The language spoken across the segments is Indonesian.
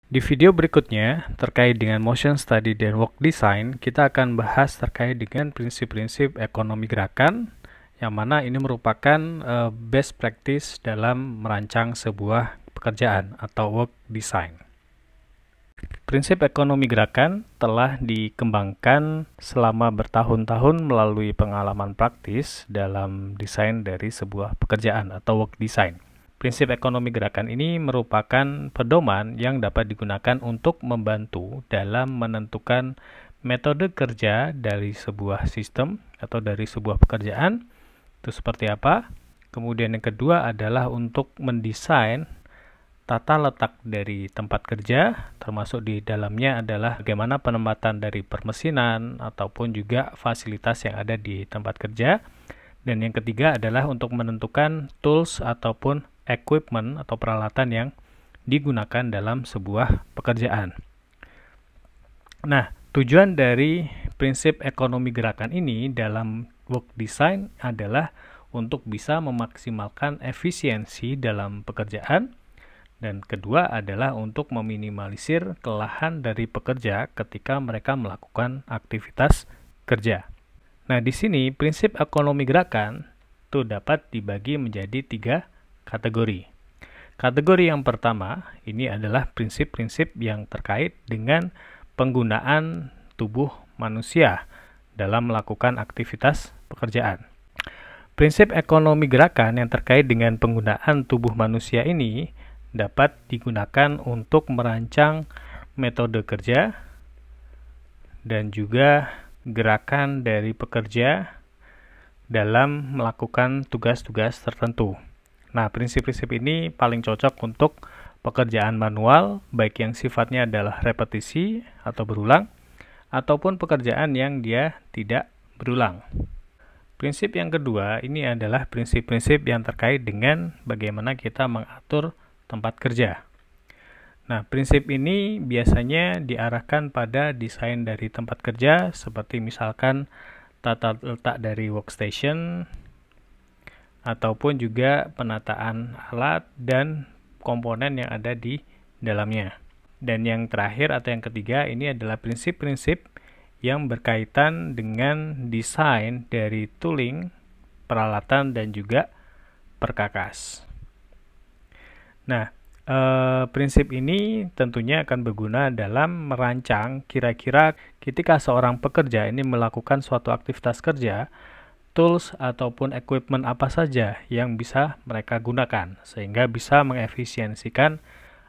Di video berikutnya, terkait dengan motion study dan work design, kita akan bahas terkait dengan prinsip-prinsip ekonomi gerakan, yang mana ini merupakan best practice dalam merancang sebuah pekerjaan atau work design. Prinsip ekonomi gerakan telah dikembangkan selama bertahun-tahun melalui pengalaman praktis dalam desain dari sebuah pekerjaan atau work design. Prinsip ekonomi gerakan ini merupakan pedoman yang dapat digunakan untuk membantu dalam menentukan metode kerja dari sebuah sistem atau dari sebuah pekerjaan, itu seperti apa. Kemudian yang kedua adalah untuk mendesain tata letak dari tempat kerja, termasuk di dalamnya adalah bagaimana penempatan dari permesinan ataupun juga fasilitas yang ada di tempat kerja. Dan yang ketiga adalah untuk menentukan tools ataupun equipment atau peralatan yang digunakan dalam sebuah pekerjaan. Nah, tujuan dari prinsip ekonomi gerakan ini dalam work design adalah untuk bisa memaksimalkan efisiensi dalam pekerjaan, dan kedua adalah untuk meminimalisir kelelahan dari pekerja ketika mereka melakukan aktivitas kerja. Nah, di sini prinsip ekonomi gerakan itu dapat dibagi menjadi 3 kategori. Kategori yang pertama ini adalah prinsip-prinsip yang terkait dengan penggunaan tubuh manusia dalam melakukan aktivitas pekerjaan. Prinsip ekonomi gerakan yang terkait dengan penggunaan tubuh manusia ini dapat digunakan untuk merancang metode kerja dan juga gerakan dari pekerja dalam melakukan tugas-tugas tertentu. Nah, prinsip-prinsip ini paling cocok untuk pekerjaan manual, baik yang sifatnya adalah repetisi atau berulang, ataupun pekerjaan yang dia tidak berulang. Prinsip yang kedua ini adalah prinsip-prinsip yang terkait dengan bagaimana kita mengatur tempat kerja. Nah, prinsip ini biasanya diarahkan pada desain dari tempat kerja, seperti misalkan tata letak dari workstation, ataupun juga penataan alat dan komponen yang ada di dalamnya. Dan yang terakhir atau yang ketiga ini adalah prinsip-prinsip yang berkaitan dengan desain dari tooling, peralatan, dan juga perkakas. Nah, prinsip ini tentunya akan berguna dalam merancang kira-kira ketika seorang pekerja ini melakukan suatu aktivitas kerja, tools ataupun equipment apa saja yang bisa mereka gunakan sehingga bisa mengefisiensikan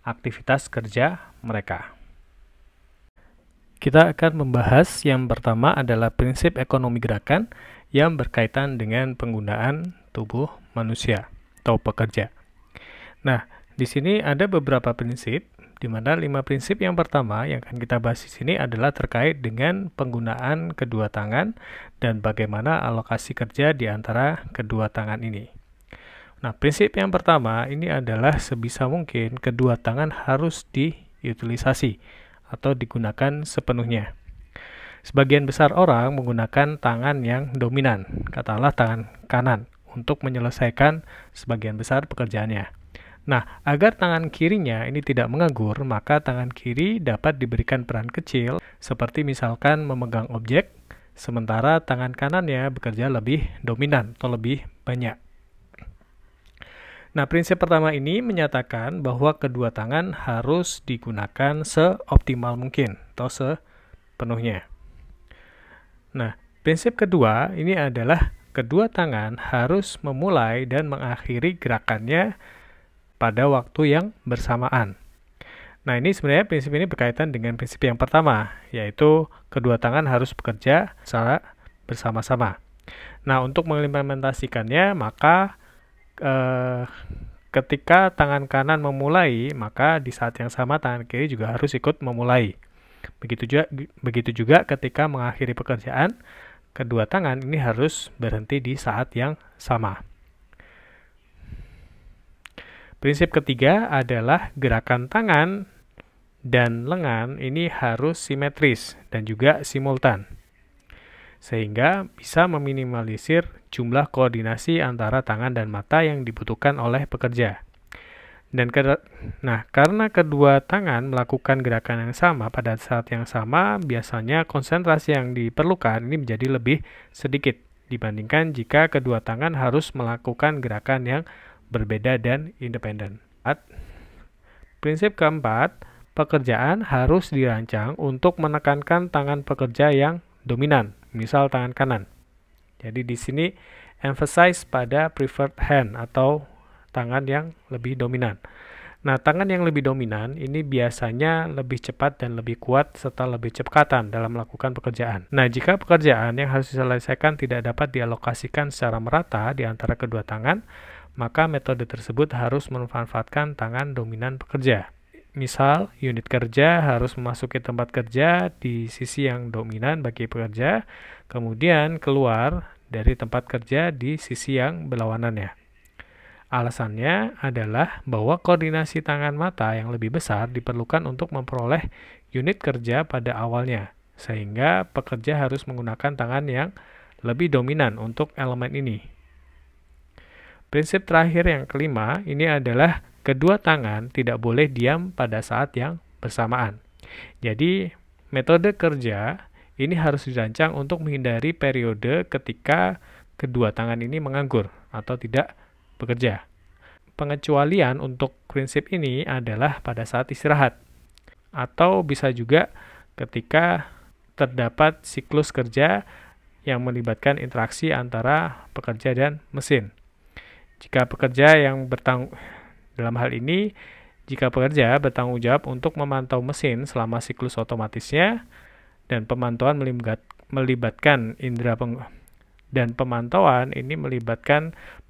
aktivitas kerja mereka. Kita akan membahas yang pertama adalah prinsip ekonomi gerakan yang berkaitan dengan penggunaan tubuh manusia atau pekerja. Nah, di sini ada beberapa prinsip, di mana 5 prinsip yang pertama yang akan kita bahas di sini adalah terkait dengan penggunaan kedua tangan dan bagaimana alokasi kerja di antara kedua tangan ini. Nah, prinsip yang pertama ini adalah sebisa mungkin kedua tangan harus diutilisasi atau digunakan sepenuhnya. Sebagian besar orang menggunakan tangan yang dominan, katakanlah tangan kanan, untuk menyelesaikan sebagian besar pekerjaannya. Nah, agar tangan kirinya ini tidak menganggur, maka tangan kiri dapat diberikan peran kecil, seperti misalkan memegang objek, sementara tangan kanannya bekerja lebih dominan atau lebih banyak. Nah, prinsip pertama ini menyatakan bahwa kedua tangan harus digunakan seoptimal mungkin atau sepenuhnya. Nah, prinsip kedua ini adalah kedua tangan harus memulai dan mengakhiri gerakannya pada waktu yang bersamaan. Nah, ini sebenarnya prinsip ini berkaitan dengan prinsip yang pertama, yaitu kedua tangan harus bekerja secara bersama-sama. Nah, untuk mengimplementasikannya, maka ketika tangan kanan memulai, maka di saat yang sama tangan kiri juga harus ikut memulai. Begitu juga ketika mengakhiri pekerjaan, kedua tangan ini harus berhenti di saat yang sama. Prinsip ketiga adalah gerakan tangan dan lengan ini harus simetris dan juga simultan, sehingga bisa meminimalisir jumlah koordinasi antara tangan dan mata yang dibutuhkan oleh pekerja. Karena kedua tangan melakukan gerakan yang sama pada saat yang sama, biasanya konsentrasi yang diperlukan ini menjadi lebih sedikit dibandingkan jika kedua tangan harus melakukan gerakan yang berbeda dan independen. Prinsip keempat, pekerjaan harus dirancang untuk menekankan tangan pekerja yang dominan, misal tangan kanan. Jadi di sini emphasize pada preferred hand atau tangan yang lebih dominan. Nah, tangan yang lebih dominan ini biasanya lebih cepat dan lebih kuat serta lebih cepatan dalam melakukan pekerjaan. Nah, jika pekerjaan yang harus diselesaikan tidak dapat dialokasikan secara merata di antara kedua tangan, maka metode tersebut harus memanfaatkan tangan dominan pekerja. Misal, unit kerja harus memasuki tempat kerja di sisi yang dominan bagi pekerja, kemudian keluar dari tempat kerja di sisi yang berlawanannya. Alasannya adalah bahwa koordinasi tangan mata yang lebih besar diperlukan untuk memperoleh unit kerja pada awalnya, sehingga pekerja harus menggunakan tangan yang lebih dominan untuk elemen ini. Prinsip terakhir yang kelima, ini adalah kedua tangan tidak boleh diam pada saat yang bersamaan. Jadi, metode kerja ini harus dirancang untuk menghindari periode ketika kedua tangan ini menganggur atau tidak bekerja. Pengecualian untuk prinsip ini adalah pada saat istirahat, atau bisa juga ketika terdapat siklus kerja yang melibatkan interaksi antara pekerja dan mesin. Jika pekerja bertanggung jawab untuk memantau mesin selama siklus otomatisnya, dan pemantauan melibatkan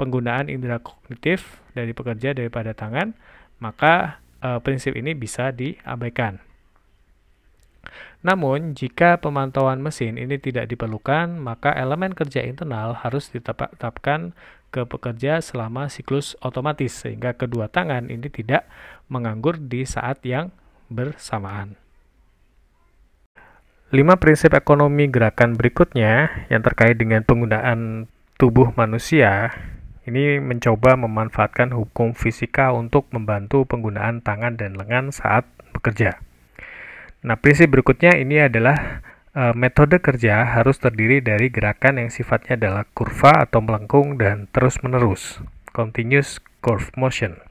penggunaan indera kognitif dari pekerja daripada tangan, maka prinsip ini bisa diabaikan. Namun, jika pemantauan mesin ini tidak diperlukan, maka elemen kerja internal harus ditetapkan ke pekerja selama siklus otomatis, sehingga kedua tangan ini tidak menganggur di saat yang bersamaan. 5 prinsip ekonomi gerakan berikutnya yang terkait dengan penggunaan tubuh manusia ini mencoba memanfaatkan hukum fisika untuk membantu penggunaan tangan dan lengan saat bekerja. Nah, prinsip berikutnya ini adalah metode kerja harus terdiri dari gerakan yang sifatnya adalah kurva atau melengkung dan terus-menerus, continuous curve motion.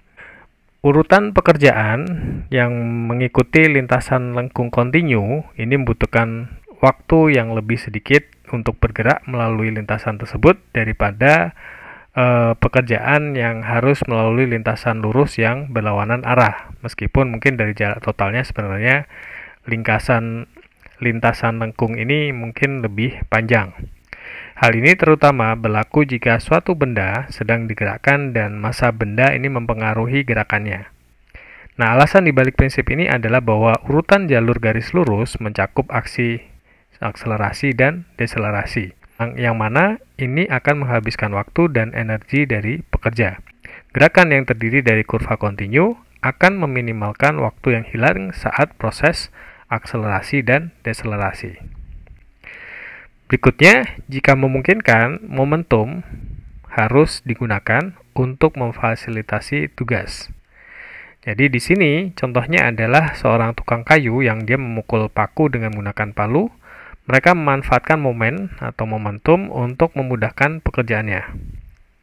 Urutan pekerjaan yang mengikuti lintasan lengkung kontinu ini membutuhkan waktu yang lebih sedikit untuk bergerak melalui lintasan tersebut daripada pekerjaan yang harus melalui lintasan lurus yang berlawanan arah. Meskipun mungkin dari jarak totalnya sebenarnya lintasan lengkung ini mungkin lebih panjang. Hal ini terutama berlaku jika suatu benda sedang digerakkan dan massa benda ini mempengaruhi gerakannya. Nah, alasan dibalik prinsip ini adalah bahwa urutan jalur garis lurus mencakup aksi akselerasi dan deselerasi, yang mana ini akan menghabiskan waktu dan energi dari pekerja. Gerakan yang terdiri dari kurva kontinu akan meminimalkan waktu yang hilang saat proses akselerasi dan deselerasi. Berikutnya, jika memungkinkan, momentum harus digunakan untuk memfasilitasi tugas. Jadi di sini contohnya adalah seorang tukang kayu yang dia memukul paku dengan menggunakan palu. Mereka memanfaatkan momen atau momentum untuk memudahkan pekerjaannya.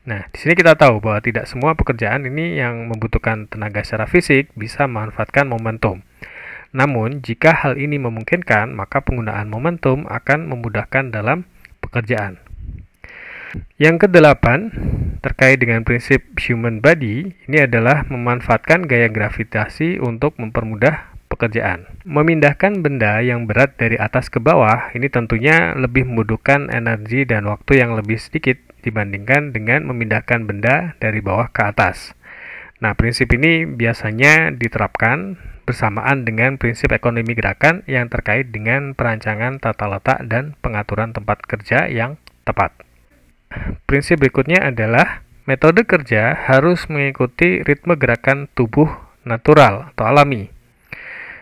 Nah, di sini kita tahu bahwa tidak semua pekerjaan ini yang membutuhkan tenaga secara fisik bisa memanfaatkan momentum. Namun, jika hal ini memungkinkan, maka penggunaan momentum akan memudahkan dalam pekerjaan. Yang kedelapan, terkait dengan prinsip human body, ini adalah memanfaatkan gaya gravitasi untuk mempermudah pekerjaan. Memindahkan benda yang berat dari atas ke bawah, ini tentunya lebih membutuhkan energi dan waktu yang lebih sedikit dibandingkan dengan memindahkan benda dari bawah ke atas. Nah, prinsip ini biasanya diterapkan bersamaan dengan prinsip ekonomi gerakan yang terkait dengan perancangan tata letak dan pengaturan tempat kerja yang tepat. Prinsip berikutnya adalah metode kerja harus mengikuti ritme gerakan tubuh natural atau alami.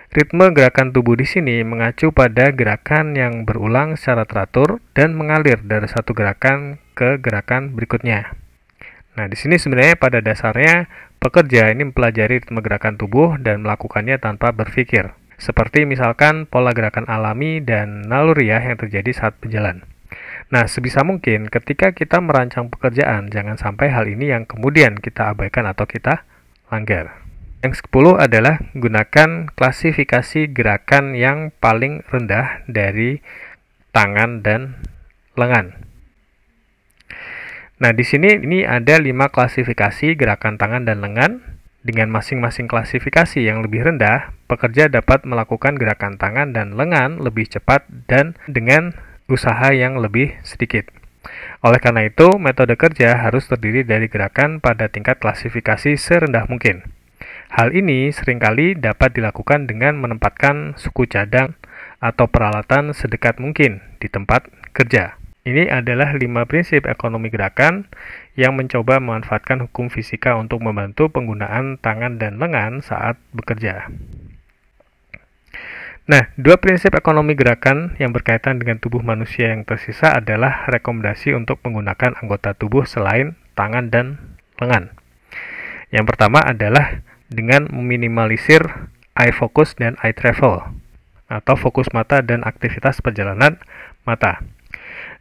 Ritme gerakan tubuh di sini mengacu pada gerakan yang berulang secara teratur dan mengalir dari satu gerakan ke gerakan berikutnya. Nah, di sini sebenarnya pada dasarnya pekerja ini mempelajari ritme gerakan tubuh dan melakukannya tanpa berpikir. Seperti misalkan pola gerakan alami dan naluriah yang terjadi saat berjalan. Nah, sebisa mungkin ketika kita merancang pekerjaan, jangan sampai hal ini yang kemudian kita abaikan atau kita langgar. Yang ke-10 adalah gunakan klasifikasi gerakan yang paling rendah dari tangan dan lengan. Nah, di sini ini ada 5 klasifikasi gerakan tangan dan lengan. Dengan masing-masing klasifikasi yang lebih rendah, pekerja dapat melakukan gerakan tangan dan lengan lebih cepat dan dengan usaha yang lebih sedikit. Oleh karena itu, metode kerja harus terdiri dari gerakan pada tingkat klasifikasi serendah mungkin. Hal ini seringkali dapat dilakukan dengan menempatkan suku cadang atau peralatan sedekat mungkin di tempat kerja. Ini adalah 5 prinsip ekonomi gerakan yang mencoba memanfaatkan hukum fisika untuk membantu penggunaan tangan dan lengan saat bekerja. Nah, 2 prinsip ekonomi gerakan yang berkaitan dengan tubuh manusia yang tersisa adalah rekomendasi untuk menggunakan anggota tubuh selain tangan dan lengan. Yang pertama adalah dengan meminimalisir eye focus dan eye travel, atau fokus mata dan aktivitas perjalanan mata.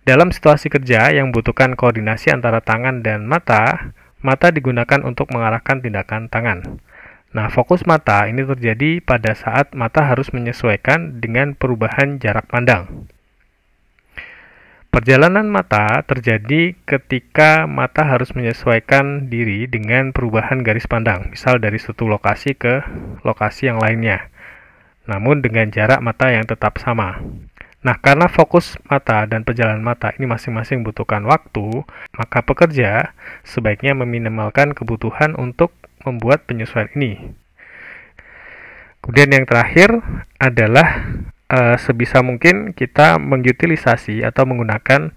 Dalam situasi kerja yang membutuhkan koordinasi antara tangan dan mata, mata digunakan untuk mengarahkan tindakan tangan. Nah, fokus mata ini terjadi pada saat mata harus menyesuaikan dengan perubahan jarak pandang. Perjalanan mata terjadi ketika mata harus menyesuaikan diri dengan perubahan garis pandang, misal dari satu lokasi ke lokasi yang lainnya, namun dengan jarak mata yang tetap sama. Nah, karena fokus mata dan perjalanan mata ini masing-masing membutuhkan waktu, maka pekerja sebaiknya meminimalkan kebutuhan untuk membuat penyesuaian ini. Kemudian yang terakhir adalah sebisa mungkin kita mengutilisasi atau menggunakan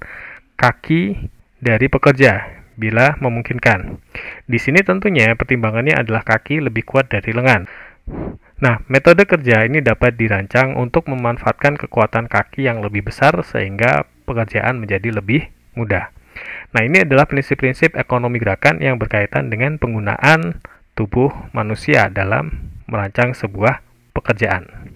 kaki dari pekerja bila memungkinkan. Di sini tentunya pertimbangannya adalah kaki lebih kuat dari lengan. Nah, metode kerja ini dapat dirancang untuk memanfaatkan kekuatan kaki yang lebih besar sehingga pekerjaan menjadi lebih mudah. Nah, ini adalah prinsip-prinsip ekonomi gerakan yang berkaitan dengan penggunaan tubuh manusia dalam merancang sebuah pekerjaan.